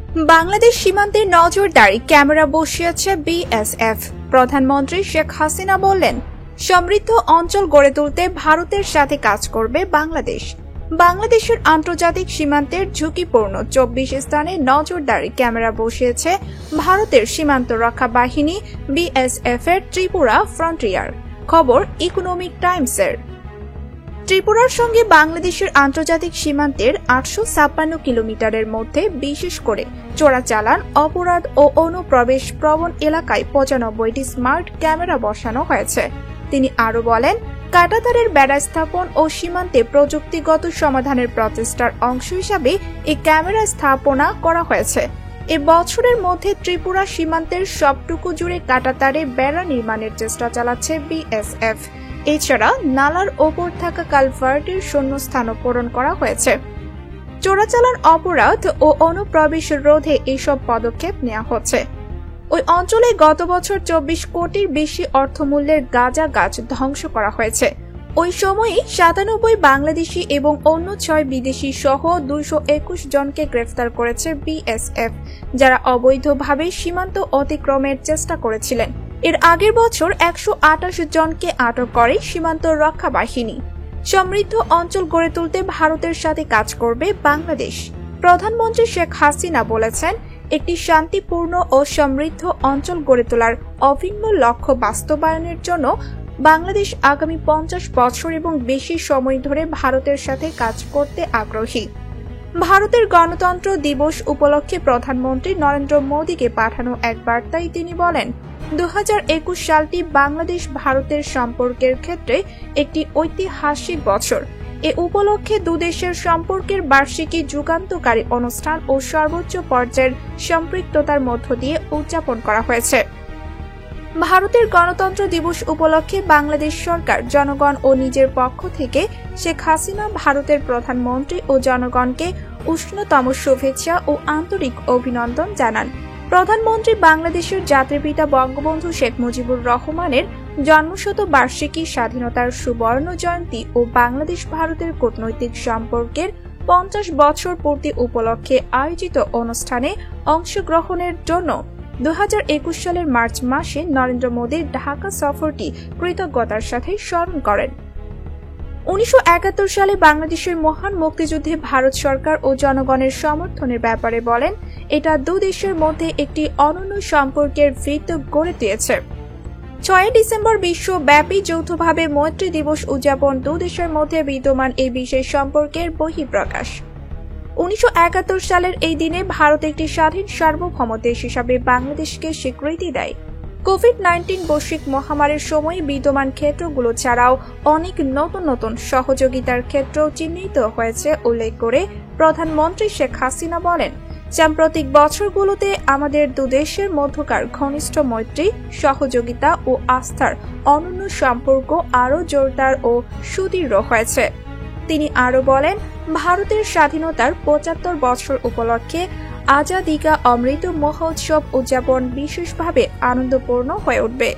বাংলাদেশ সীমান্তে নজরদারি ক্যামেরা বসিয়েছে বিএসএফ। প্রধানমন্ত্রী শেখ হাসিনা বললেন, সমৃদ্ধ অঞ্চল গড়ে তুলতে ভারতের সাথে কাজ করবে বাংলাদেশ। বাংলাদেশের আন্তর্জাতিক সীমান্তের ঝুঁকিপূর্ণ 24 স্থানে নজরদারি ক্যামেরা বসিয়েছে ভারতের সীমান্ত রক্ষা বাহিনী বিএসএফ এর ত্রিপুরা ফ্রন্টিয়ার। খবর ইকোনমিক টাইমসের। ত্রিপুরার সঙ্গে বাংলাদেশের আন্তর্জাতিক সীমান্তের 856 কিলোমিটারের মধ্যে বিশেষ করে চোরাচালান, অপরাধ ও অনুপ্রবেশ প্রবণ এলাকায় 95টি স্মার্ট ক্যামেরা বসানো হয়েছে। তিনি আরও বলেন, কাঁটাতারের বেড়া স্থাপন ও সীমান্তে প্রযুক্তিগত সমাধানের প্রচেষ্টার অংশ হিসাবে এই ক্যামেরা স্থাপনা করা হয়েছে। এ বছরের মধ্যে ত্রিপুরা সীমান্তের সবটুকু জুড়ে কাঁটাতারে বেড়া নির্মাণের চেষ্টা চালাচ্ছে বিএসএফ। এছাড়া নালার ওপর থাকা কালভার্টের শূন্যস্থানও পূরণ করা হয়েছে। চোরাচালান, অপরাধ ও অনুপ্রবেশ রোধে এইসব পদক্ষেপ নেওয়া হচ্ছে। ওই অঞ্চলে গত বছর 24 কোটির বেশি অর্থমূল্যের গাঁজা গাছ ধ্বংস করা হয়েছে। ওই সময়ে 97 বাংলাদেশি এবং অন্য 6 বিদেশি সহ 221 জনকে গ্রেফতার করেছে বিএসএফ, যারা অবৈধভাবে সীমান্ত অতিক্রমের চেষ্টা করেছিলেন। এর আগের বছর 128 জনকে আটক করে সীমান্ত রক্ষা বাহিনী। সমৃদ্ধ অঞ্চল গড়ে তুলতে ভারতের সাথে কাজ করবে বাংলাদেশ। প্রধানমন্ত্রী শেখ হাসিনা বলেছেন, একটি শান্তিপূর্ণ ও সমৃদ্ধ অঞ্চল গড়ে তোলার অভিন্ন লক্ষ্য বাস্তবায়নের জন্য বাংলাদেশ আগামী 50 বছর এবং বেশি সময় ধরে ভারতের সাথে কাজ করতে আগ্রহী। ভারতের গণতন্ত্র দিবস উপলক্ষে প্রধানমন্ত্রী নরেন্দ্র মোদীকে পাঠানো এক বার্তায় তিনি বলেন, 2021 সালটি বাংলাদেশ ভারতের সম্পর্কের ক্ষেত্রে একটি ঐতিহাসিক বছর। এ উপলক্ষে দুদেশের সম্পর্কের বার্ষিকী যুগান্তকারী অনুষ্ঠান ও সর্বোচ্চ পর্যায়ের সম্পৃক্ততার মধ্য দিয়ে উদযাপন করা হয়েছে। ভারতের গণতন্ত্র দিবস উপলক্ষে বাংলাদেশ সরকার, জনগণ ও নিজের পক্ষ থেকে শেখ হাসিনা ভারতের প্রধানমন্ত্রী ও জনগণকে উষ্ণতম শুভেচ্ছা ও আন্তরিক অভিনন্দন জানান। প্রধানমন্ত্রী বাংলাদেশের জাতির বঙ্গবন্ধু শেখ মুজিবুর রহমানের জন্মশতবার্ষিকী, স্বাধীনতার সুবর্ণ জয়ন্তী ও বাংলাদেশ ভারতের কূটনৈতিক সম্পর্কের 50 বছর পূর্তি উপলক্ষে আয়োজিত অনুষ্ঠানে অংশগ্রহণের জন্য 2021 সালের মার্চ মাসে নরেন্দ্র মোদীর ঢাকা সফরটি কৃতজ্ঞতার সাথে স্মরণ করেন। 1971 সালে বাংলাদেশের মহান মুক্তিযুদ্ধে ভারত সরকার ও জনগণের সমর্থনের ব্যাপারে বলেন, এটা দুদেশের মধ্যে একটি অনন্য সম্পর্কের ভিত গড়ে দিয়েছে। 6 ডিসেম্বর বিশ্বব্যাপী যৌথভাবে মৈত্রী দিবস উদযাপন দুদেশের মধ্যে বিদ্যমান এই বিশেষ সম্পর্কের বহিঃপ্রকাশ। 1971 সালের এই দিনে ভারত একটি স্বাধীন সার্বভৌম দেশ হিসাবে বাংলাদেশকে স্বীকৃতি দেয়। কোভিড-19 বৈশ্বিক মহামারীর সময় বিদ্যমান ক্ষেত্রগুলো ছাড়াও অনেক নতুন নতুন সহযোগিতার ক্ষেত্র চিহ্নিত হয়েছে উল্লেখ করে প্রধানমন্ত্রী শেখ হাসিনা বলেন, সাম্প্রতিক বছরগুলোতে আমাদের দুদেশের মধ্যকার ঘনিষ্ঠ মৈত্রী, সহযোগিতা ও আস্থার অনন্য সম্পর্ক আরও জোরদার ও সুদৃঢ় হয়েছে। তিনি আরও বলেন, ভারতের স্বাধীনতার 75 বছর উপলক্ষে আজাদী কা অমৃত মহোৎসব উদযাপন বিশেষভাবে আনন্দপূর্ণ হয়ে উঠবে।